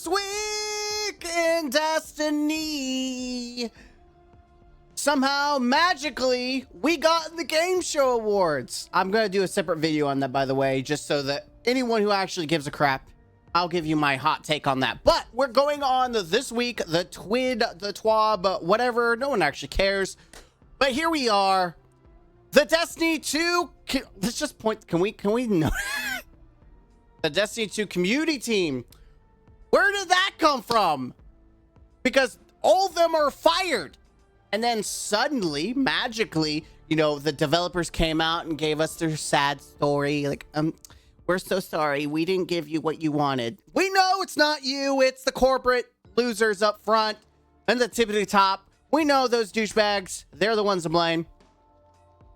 This week in Destiny, somehow, magically, we got the Game Show Awards. I'm going to do a separate video on that, by the way, just so that anyone who actually gives a crap, I'll give you my hot take on that. But we're going on this week, the TWID, the TWAB, whatever. No one actually cares. But here we are. The Destiny 2, let's just point, can we know? The Destiny 2 community team. Where did that come from? Because all of them are fired. And then suddenly, magically, you know, the developers came out and gave us their sad story. Like, we're so sorry. We didn't give you what you wanted. We know it's not you. It's the corporate losers up front and the tippity top. We know those douchebags. They're the ones to blame.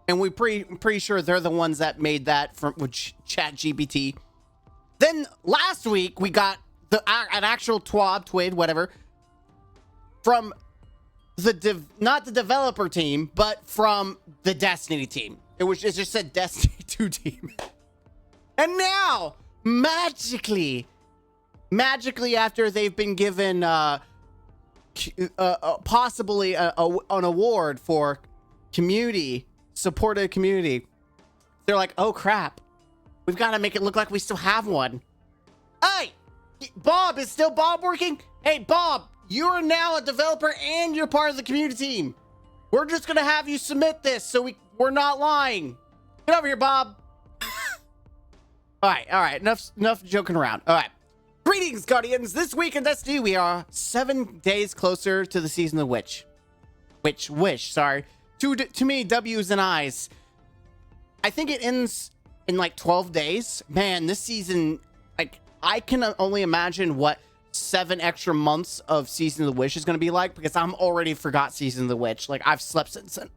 And we're pretty sure they're the ones that made that with ChatGPT. Then last week, we got an actual TWID, whatever, from not the developer team, but from the Destiny team. It just said Destiny 2 team. And now, magically, after they've been given possibly an award for supported community, they're like, oh crap, we've got to make it look like we still have one. Hey, Bob, is still Bob working? Hey, Bob, you're now a developer and you're part of the community team. We're just gonna have you submit this so we're not lying. Get over here, Bob. All right, enough joking around. All right, greetings, Guardians. This week in Destiny, we are 7 days closer to the season of Wish. Sorry, to me, W's and I's. I think it ends in like 12 days. Man, this season, like, I can only imagine what 7 extra months of Season of the Wish is going to be like, because I'm already forgot Season of the Witch. Like, I've slept since then.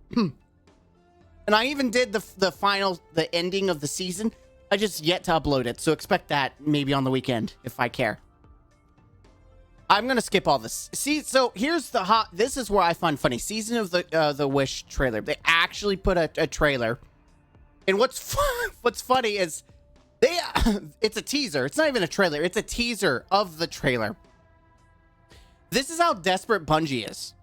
And I even did the ending of the season. I just yet to upload it, so expect that maybe on the weekend if I care. I'm going to skip all this. See, so here's this is where I find funny. Season of the Wish trailer. They actually put a trailer. And what's funny is it's a teaser. It's not even a trailer. It's a teaser of the trailer. This is how desperate Bungie is.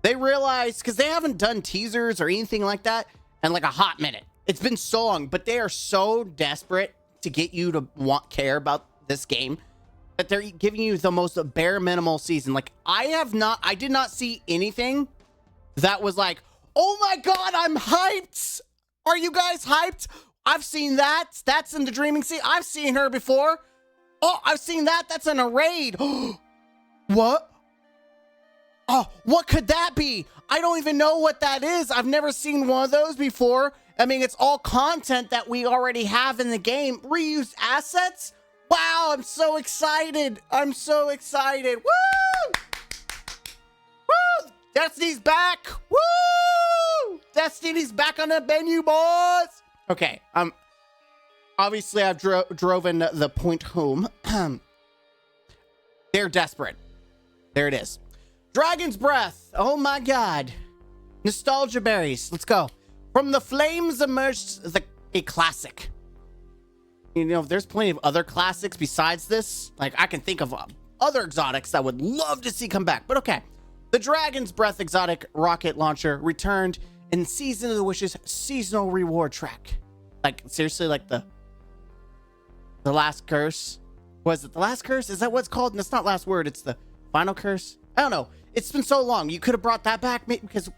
They realize, because they haven't done teasers or anything like that in like a hot minute. It's been so long, but they are so desperate to get you to care about this game that they're giving you the most bare minimal season. Like, I did not see anything that was like, oh my God, I'm hyped. Are you guys hyped? I've seen that. That's in the Dreaming Sea. I've seen her before. Oh, I've seen that. That's in a raid. What? Oh, what could that be? I don't even know what that is. I've never seen one of those before. I mean, it's all content that we already have in the game. Reused assets? Wow, I'm so excited. I'm so excited. Woo! Woo! Destiny's back. Woo! Destiny's back on the menu, boys. Okay, obviously I've driven the point home. They're desperate. There it is. Dragon's Breath. Oh my God. Nostalgia berries. Let's go. From the flames emerged a classic. You know, there's plenty of other classics besides this. Like, I can think of other exotics that I would love to see come back. But okay. The Dragon's Breath exotic rocket launcher returned in Season of the Wish's seasonal reward track. Like, seriously, like the last curse. Was it the last curse? Is that what it's called? And it's not last word. It's the final curse. I don't know. It's been so long. You could have brought that back because,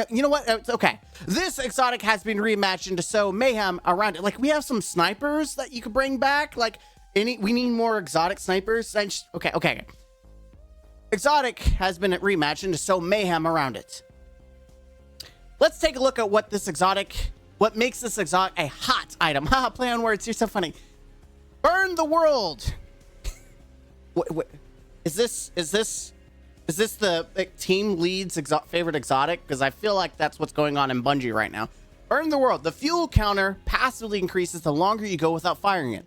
you know what? It's okay. This exotic has been reimagined to sow mayhem around it. Like, we have some snipers that you could bring back. Like, we need more exotic snipers. Okay. Exotic has been reimagined to sow mayhem around it. Let's take a look at what makes this exotic a hot item. Haha, play on words. You're so funny. Burn the world. What is this the team lead's favorite exotic? Because I feel like that's what's going on in Bungie right now. Burn the world. The fuel counter passively increases the longer you go without firing it.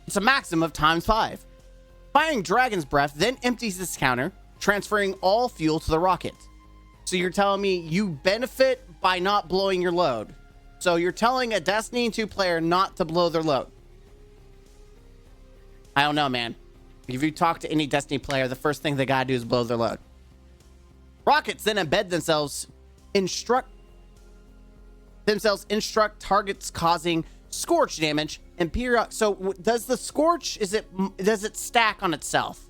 It's a maximum of ×5. Firing Dragon's Breath then empties this counter, transferring all fuel to the rocket. So you're telling me you benefit by not blowing your load. So you're telling a Destiny 2 player not to blow their load. I don't know, man. If you talk to any Destiny player, the first thing they gotta do is blow their load. Rockets then embed themselves, instruct targets, causing scorch damage and period. So does the scorch, does it stack on itself?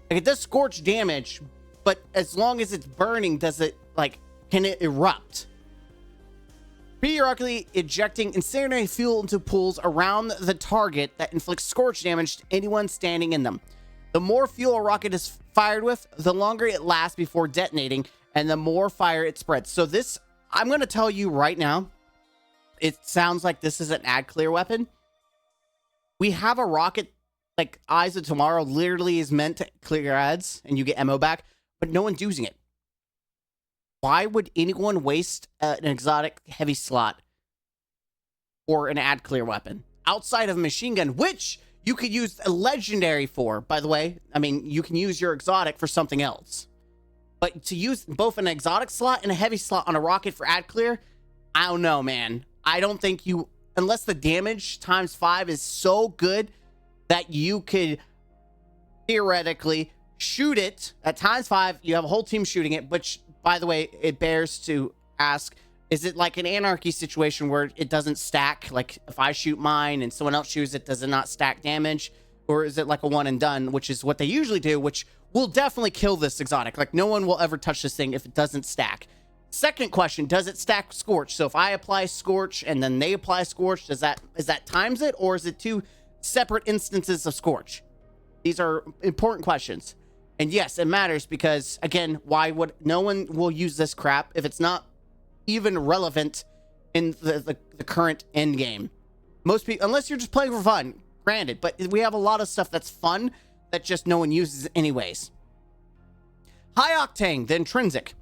Like, it does scorch damage, but as long as it's burning, does it, like, can it erupt? Periodically ejecting incendiary fuel into pools around the target that inflicts scorch damage to anyone standing in them. The more fuel a rocket is fired with, the longer it lasts before detonating, and the more fire it spreads. So this, I'm going to tell you right now, it sounds like this is an ad clear weapon. We have a rocket, like Eyes of Tomorrow, literally is meant to clear ads, and you get ammo back, but no one's using it. Why would anyone waste an exotic heavy slot for an ad clear weapon outside of a machine gun, which you could use a legendary for, by the way? I mean, you can use your exotic for something else. But to use both an exotic slot and a heavy slot on a rocket for ad clear, I don't know, man. I don't think you, unless the damage times 5 is so good that you could theoretically shoot it at times 5. You have a whole team shooting it, which, by the way, it bears to ask, is it like an anarchy situation where it doesn't stack? Like, if I shoot mine and someone else shoots it, does it not stack damage? Or is it like a one and done, which is what they usually do, which will definitely kill this exotic. Like, no one will ever touch this thing if it doesn't stack. Second question, does it stack Scorch? So if I apply Scorch and then they apply Scorch, is that times it, or is it 2 separate instances of Scorch? These are important questions. And yes, it matters because, again, why would no one will use this crap if it's not even relevant in the current end game? Most people, unless you're just playing for fun, granted, but we have a lot of stuff that's fun that just no one uses anyways. High Octane, the Intrinsic.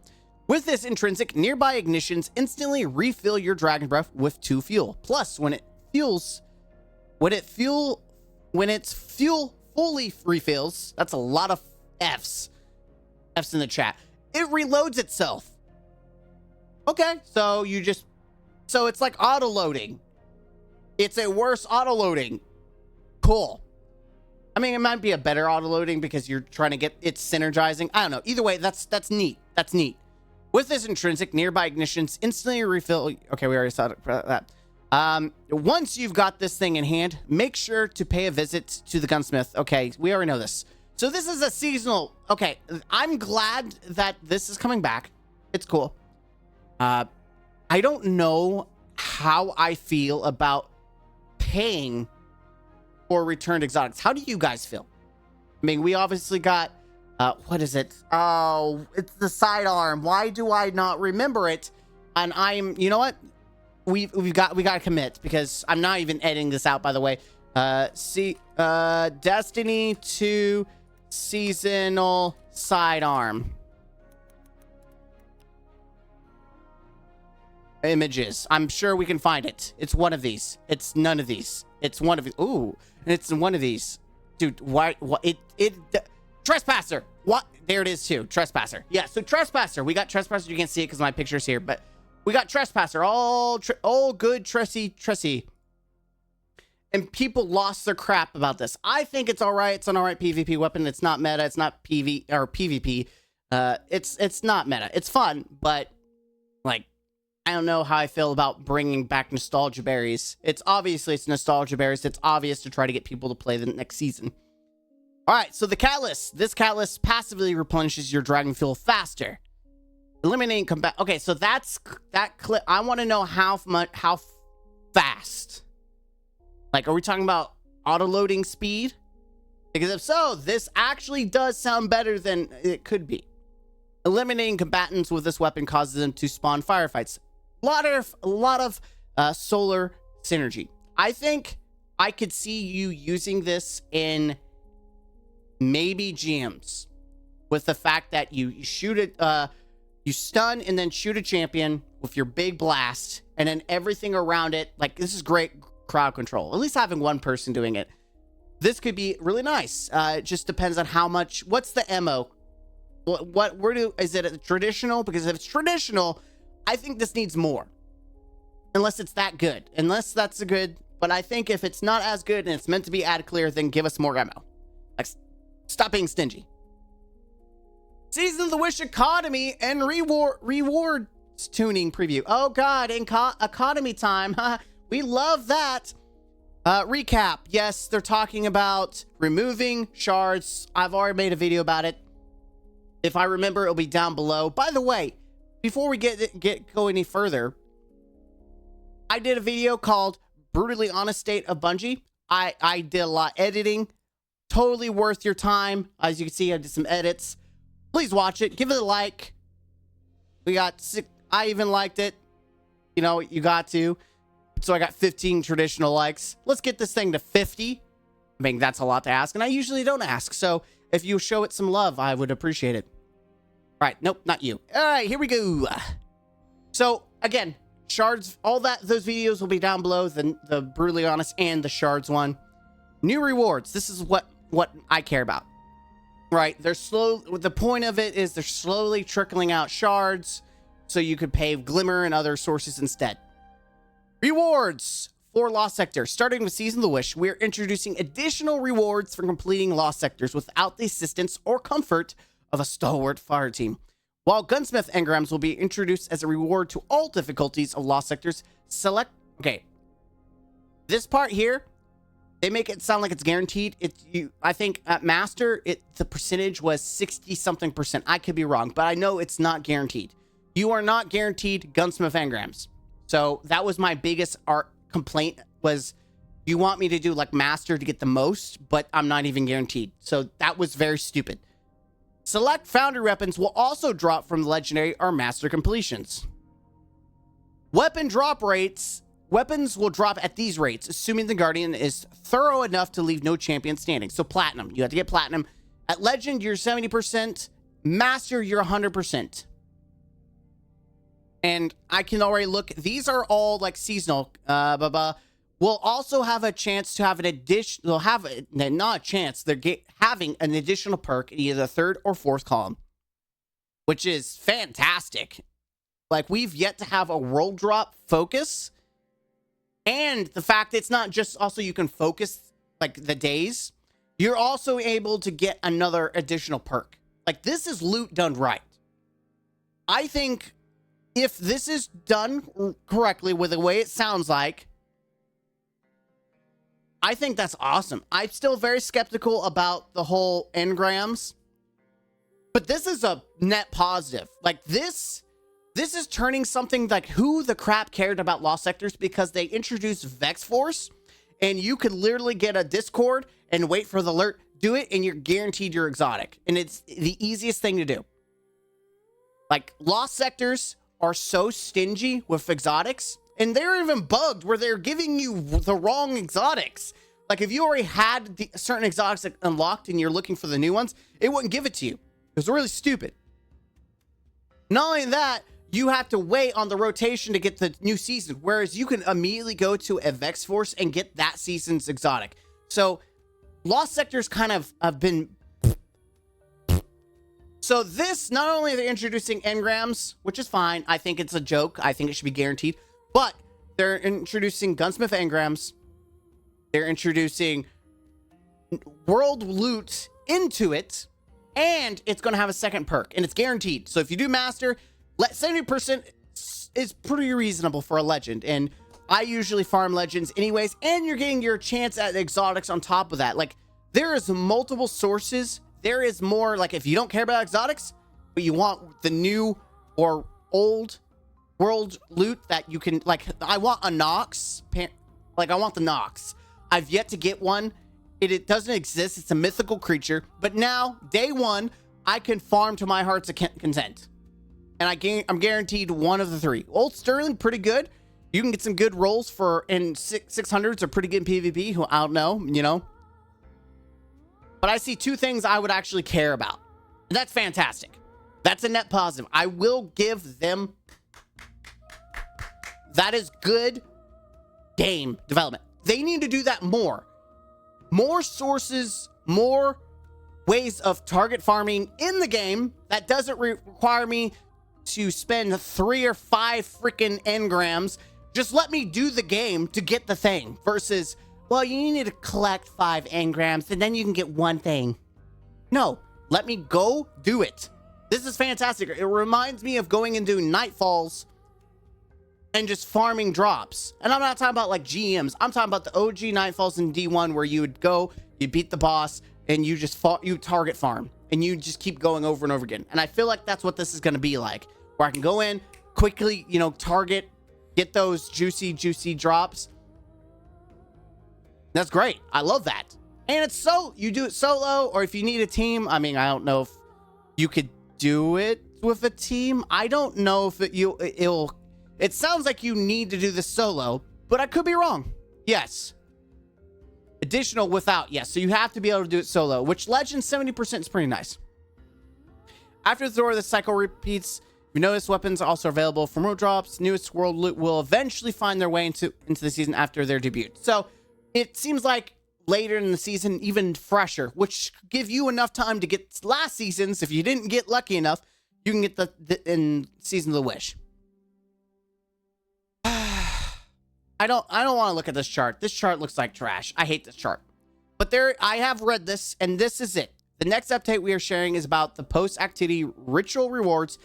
With this intrinsic, nearby ignitions instantly refill your Dragon Breath with 2 fuel. Plus, when its fuel fully refills, that's a lot of F's in the chat, it reloads itself. Okay, so it's like auto-loading. It's a worse auto-loading. Cool. I mean, it might be a better auto-loading because you're trying to get it synergizing. I don't know. Either way, that's neat. That's neat. With this intrinsic, nearby ignitions instantly refill. Okay, we already saw that. Once you've got this thing in hand, make sure to pay a visit to the gunsmith. Okay, we already know this. So this is a seasonal. Okay, I'm glad that this is coming back. It's cool. I don't know how I feel about paying for returned exotics. How do you guys feel? I mean, we obviously got, what is it? Oh, it's the sidearm. Why do I not remember it? And you know what? We got to commit because I'm not even editing this out, by the way. Destiny 2 seasonal sidearm. Images. I'm sure we can find it. It's one of these. It's none of these. It's one of these. Ooh, it's one of these. Dude, why? What? Trespasser. What? There it is too. Trespasser. Yeah. So Trespasser. We got Trespasser. You can't see it because my picture's here, but we got Trespasser. All good. Tressy. And people lost their crap about this. I think it's all right. It's an all right PvP weapon. It's not meta. It's not PvP. It's not meta. It's fun, but like, I don't know how I feel about bringing back nostalgia berries. It's nostalgia berries. It's obvious to try to get people to play the next season. All right, so the catalyst. This catalyst passively replenishes your dragon fuel faster, eliminating combat. Okay, so that clip. I want to know how fast. Like, are we talking about auto-loading speed? Because if so, this actually does sound better than it could be. Eliminating combatants with this weapon causes them to spawn firefights. A lot of solar synergy. I think I could see you using this in maybe GMs with the fact that you shoot it, you stun and then shoot a champion with your big blast, and then everything around it. Like, this is great crowd control. At least having one person doing it. This could be really nice. It just depends on how much. What's the ammo? Is it a traditional? Because if it's traditional, I think this needs more. Unless it's that good. Unless that's a good. But I think if it's not as good and it's meant to be ad clear, then give us more ammo. Like, Stop being stingy. Season of the Wish Economy and rewards tuning preview. Oh god, economy time. We love that. Recap. Yes, they're talking about removing shards. I've already made a video about it. If I remember, it'll be down below. By the way, before we go any further, I did a video called Brutally Honest State of Bungie. I did a lot of editing. Totally worth your time. As you can see, I did some edits. Please watch it. Give it a like. I even liked it. You know, you got to. So I got 15 traditional likes. Let's get this thing to 50. I mean, that's a lot to ask, and I usually don't ask. So if you show it some love, I would appreciate it. All right. Nope, not you. All right, here we go. So again, shards, those videos will be down below, the Brutally Honest and the shards one. New rewards. This is what I care about. Right, the point of it is they're slowly trickling out shards so you could pay Glimmer and other sources instead. Rewards for Lost Sector. Starting with Season of the Wish, we're introducing additional rewards for completing Lost Sectors without the assistance or comfort of a stalwart fire team. While Gunsmith Engrams will be introduced as a reward to all difficulties of Lost Sectors, okay. This part here, they make it sound like it's guaranteed. I think at Master, the percentage was 60-something%. I could be wrong, but I know it's not guaranteed. You are not guaranteed Gunsmith Engrams. So that was my biggest complaint was you want me to do like Master to get the most, but I'm not even guaranteed. So that was very stupid. Select Foundry weapons will also drop from the Legendary or Master completions. Weapon drop rates. Weapons will drop at these rates, assuming the Guardian is thorough enough to leave no champion standing. So Platinum, you have to get Platinum. At Legend, you're 70%. Master, you're 100%. And I can already look. These are all like seasonal. We'll also have a chance to have an addition. They'll have not a chance. They're having an additional perk in either the third or fourth column, which is fantastic. Like, we've yet to have a world drop focus. And the fact that it's not just also you can focus like the days, you're also able to get another additional perk. Like, this is loot done right. I think if this is done correctly with the way it sounds like, I think that's awesome. I'm still very skeptical about the whole engrams, but this is a net positive. Like, this is turning something like who the crap cared about Lost Sectors, because they introduced Vex Force and you could literally get a Discord and wait for the alert, do it, and you're guaranteed your exotic. And it's the easiest thing to do. Like, Lost Sectors are so stingy with exotics, and they're even bugged where they're giving you the wrong exotics. Like, if you already had the certain exotics unlocked and you're looking for the new ones, it wouldn't give it to you. It was really stupid. Not only that, you have to wait on the rotation to get the new season, whereas you can immediately go to a Vex Force and get that season's exotic. So Lost Sectors kind of have been... So this, not only are they introducing engrams, which is fine. I think it's a joke. I think it should be guaranteed. But they're introducing Gunsmith engrams. They're introducing world loot into it. And it's going to have a second perk. And it's guaranteed. So if you do Master... 70% is pretty reasonable for a legend, and I usually farm legends anyways, and you're getting your chance at exotics on top of that. Like, there is multiple sources. There is more, like, if you don't care about exotics, but you want the new or old world loot that you can, like, I want a Nox, like, I want the Nox. I've yet to get one. It doesn't exist. It's a mythical creature, but now, day one, I can farm to my heart's content. And I'm guaranteed one of the three. Old Sterling, pretty good. You can get some good rolls in 600s are pretty good in PvP. Who I don't know, you know. But I see two things I would actually care about. And that's fantastic. That's a net positive. I will give them... That is good game development. They need to do that more. More sources, more ways of target farming in the game that doesn't require me to spend 3 or 5 freaking engrams. Just let me do the game to get the thing, versus, well, you need to collect 5 engrams and then you can get one thing. No, let me go do it. This is fantastic. It reminds me of going and doing Nightfalls and just farming drops. And I'm not talking about like GMs. I'm talking about the OG Nightfalls in D1 where you would go, you beat the boss, and you just you target farm. And you just keep going over and over again. And I feel like that's what this is going to be like. Where I can go in, quickly, you know, target, get those juicy drops. That's great. I love that. And it's you do it solo, or if you need a team. I mean, I don't know if you could do it with a team. I don't know if it sounds like you need to do this solo, but I could be wrong. Yes. Additional without, yes. So you have to be able to do it solo, which Legend 70% is pretty nice. After the door, the cycle repeats. You notice weapons are also available for more drops. Newest world loot will eventually find their way into the season after their debut. So it seems like later in the season, even fresher, which give you enough time to get last seasons. If you didn't get lucky enough, you can get in Season of the Wish. I don't want to look at this chart. This chart looks like trash. I hate this chart. But I have read this, and this is it. The next update we are sharing is about the post-activity ritual rewards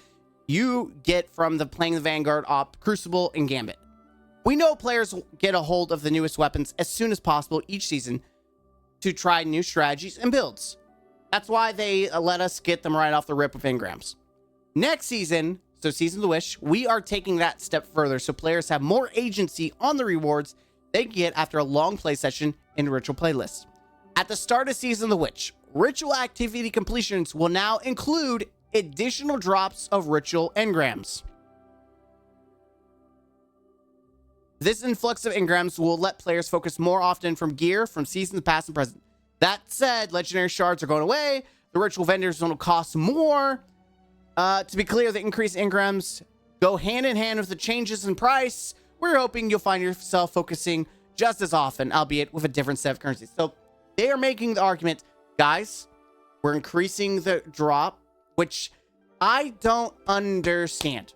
you get from playing the Vanguard, Op, Crucible, and Gambit. We know players will get a hold of the newest weapons as soon as possible each season to try new strategies and builds. That's why they let us get them right off the rip with engrams. Next season, so Season of the Wish, we are taking that step further so players have more agency on the rewards they get after a long play session in ritual playlists. At the start of Season of the Witch, ritual activity completions will now include additional drops of ritual engrams. This influx of engrams will let players focus more often from gear from seasons past and present. That said, legendary shards are going away. The ritual vendors will cost more. To be clear, the increased engrams go hand in hand with the changes in price. We're hoping you'll find yourself focusing just as often, albeit with a different set of currencies. So they are making the argument, guys, we're increasing the drop, which I don't understand.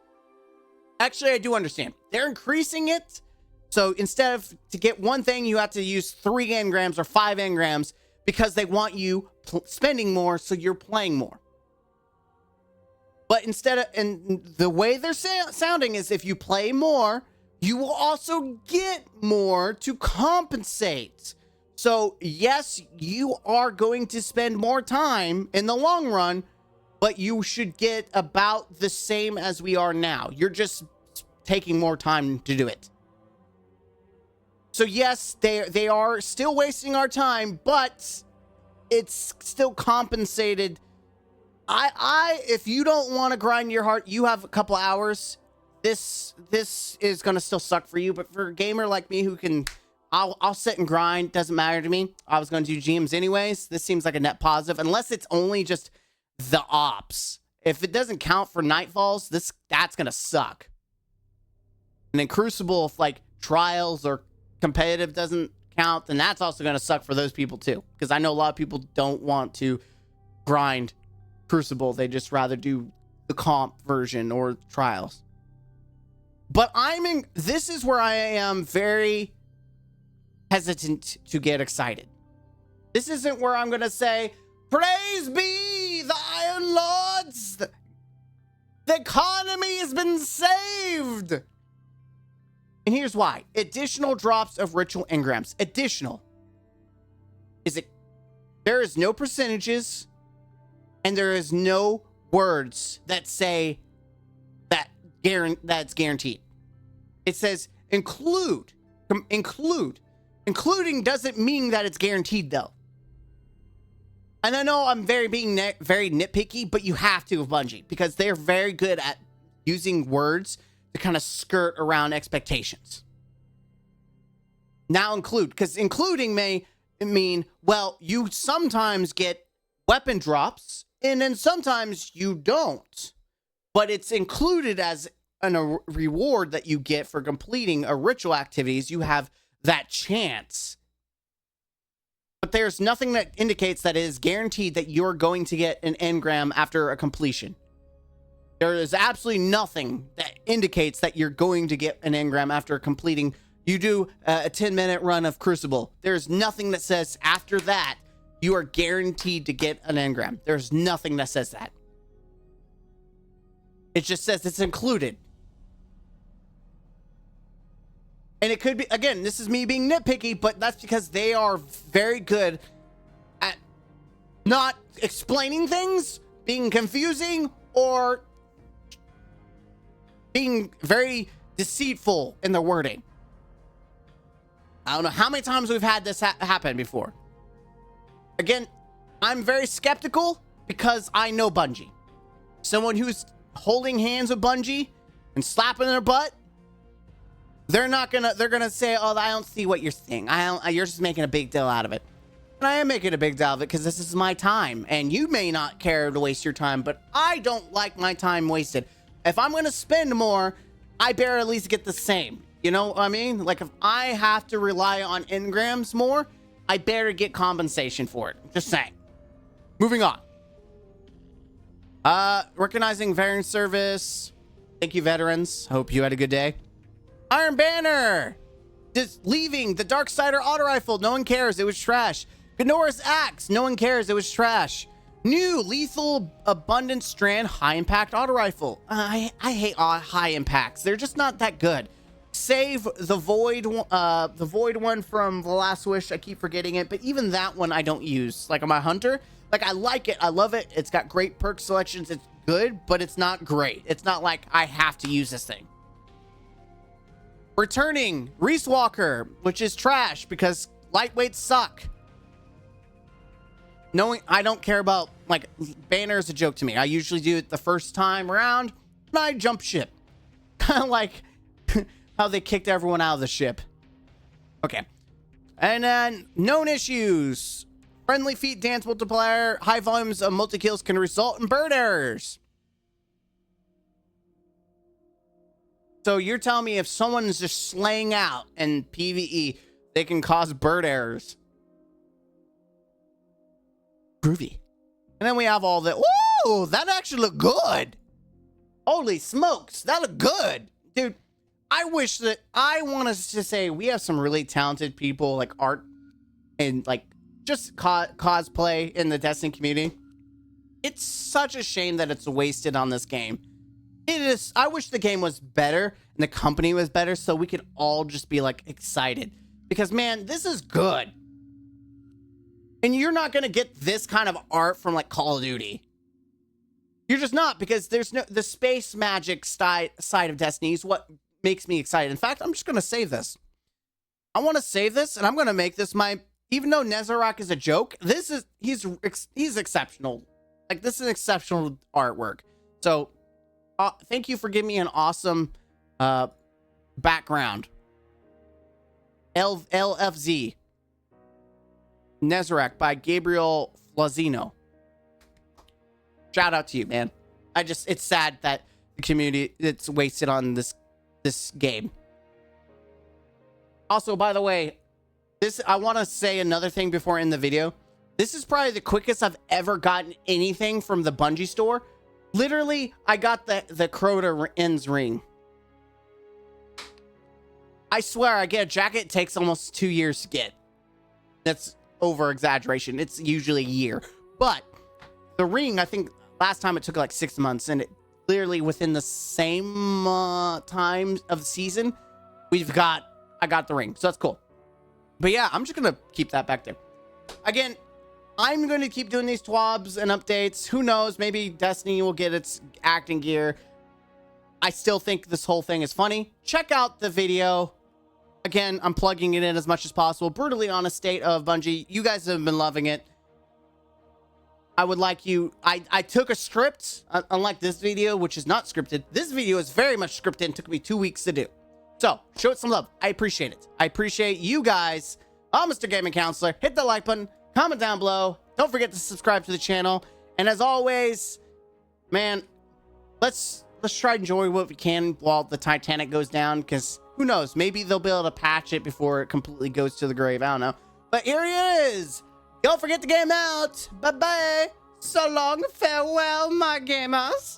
Actually, I do understand. They're increasing it. So instead of to get one thing, you have to use 3 engrams or 5 engrams because they want you spending more, so you're playing more. But instead of, and the way they're sounding is if you play more, you will also get more to compensate. So yes, you are going to spend more time in the long run, but you should get about the same as we are now. You're just taking more time to do it. So yes, they are still wasting our time, but it's still compensated. If you don't want to grind your heart, you have a couple hours. This is gonna still suck for you, but for a gamer like me who can, I'll sit and grind. Doesn't matter to me. I was gonna do GMs anyways. This seems like a net positive, unless it's only just the ops. If it doesn't count for Nightfalls, that's gonna suck. And then Crucible, if like trials or competitive doesn't count, then that's also gonna suck for those people too. Because I know a lot of people don't want to grind Crucible, they just rather do the comp version or trials. But this is where I am very hesitant to get excited. This isn't where I'm gonna say, praise be the Iron Lords, the economy has been saved. And here's why. Additional drops of ritual engrams. Additional. There is no percentages, and there is no words that say that's guaranteed. It says include. Including doesn't mean that it's guaranteed though. And I know I'm very nitpicky, but you have to with Bungie because they're very good at using words to kind of skirt around expectations. Now include, because including may mean, well, you sometimes get weapon drops and then sometimes you don't, but it's included as a reward that you get for completing a ritual activities. You have that chance, but there's nothing that indicates that it is guaranteed that you're going to get an engram after a completion. There is absolutely nothing that indicates that you're going to get an engram after completing. You do a 10-minute run of Crucible. There's nothing that says after that you are guaranteed to get an engram. There's nothing that says that. It just says it's included. And it could be, again, this is me being nitpicky, but that's because they are very good at not explaining things, being confusing, or being very deceitful in the wording. I don't know how many times we've had this happen before. Again, I'm very skeptical because I know Bungie. Someone who's holding hands with Bungie and slapping their butt, they're gonna say, oh, I don't see what you're saying. You're just making a big deal out of it. And I am making a big deal of it because this is my time, and you may not care to waste your time, but I don't like my time wasted. If I'm gonna spend more, I better at least get the same. You know what I mean? Like, if I have to rely on engrams more, I better get compensation for it. Just saying. Moving on. Recognizing veteran service. Thank you, veterans. Hope you had a good day. Iron Banner. Just leaving the Darksider auto rifle. No one cares. It was trash. Gnora's axe. No one cares. It was trash. New lethal abundant strand high impact auto rifle. I hate high impacts. They're just not that good. Save the void one from the Last Wish. I keep forgetting it, but even that one I don't use. Like on my hunter, like I like it, I love it. It's got great perk selections. It's good, but it's not great. It's not like I have to use this thing. Returning Reese Walker, which is trash because lightweights suck. Knowing I don't care about, like, Banner is a joke to me. I usually do it the first time around and I jump ship. Kind of like how they kicked everyone out of the ship. Okay. And then known issues. Friendly feet dance multiplier. High volumes of multi-kills can result in bird errors. So you're telling me if someone is just slaying out in PvE, they can cause bird errors. Groovy. And then we have all the, whoa, that actually looked good. Holy smokes, that looked good. Dude, I wish that, I want us to say we have some really talented people, like art and like just cosplay in the Destiny community. It's such a shame that it's wasted on this game. It is. I wish the game was better and the company was better so we could all just be like excited, because man, this is good. And you're not going to get this kind of art from like Call of Duty. You're just not, because there's no, the space magic side of Destiny is what makes me excited. In fact, I'm just going to save this. I want to save this and I'm going to make this my, even though Nezarok is a joke, this is, he's exceptional. Like, this is exceptional artwork. So thank you for giving me an awesome background. LFZ. Nezarok by Gabriel Flazino. Shout out to you, man. It's sad that the community, it's wasted on this game. Also, by the way, I want to say another thing before I end the video. This is probably the quickest I've ever gotten anything from the Bungie store. Literally, I got the Crota Ends ring. I swear, I get a jacket, it takes almost 2 years to get. That's over exaggeration. It's usually a year. But the ring, I think last time it took like 6 months, and it literally within the same time of the season, I got the ring. So that's cool. But yeah, I'm just gonna keep that back there. Again, I'm going to keep doing these TWABs and updates. Who knows? Maybe Destiny will get its acting gear. I still think this whole thing is funny. Check out the video. Again, I'm plugging it in as much as possible. Brutally honest state of Bungie. You guys have been loving it. I would like you... I took a script, unlike this video, which is not scripted. This video is very much scripted and took me 2 weeks to do. So, show it some love. I appreciate it. I appreciate you guys. I'm Mr. Gaming Counselor. Hit the like button. Comment down below. Don't forget to subscribe to the channel. And as always, man, let's try to enjoy what we can while the Titanic goes down, because who knows? Maybe they'll be able to patch it before it completely goes to the grave. I don't know. But here he is. Don't forget to game out. Bye-bye. So long. Farewell, my gamers.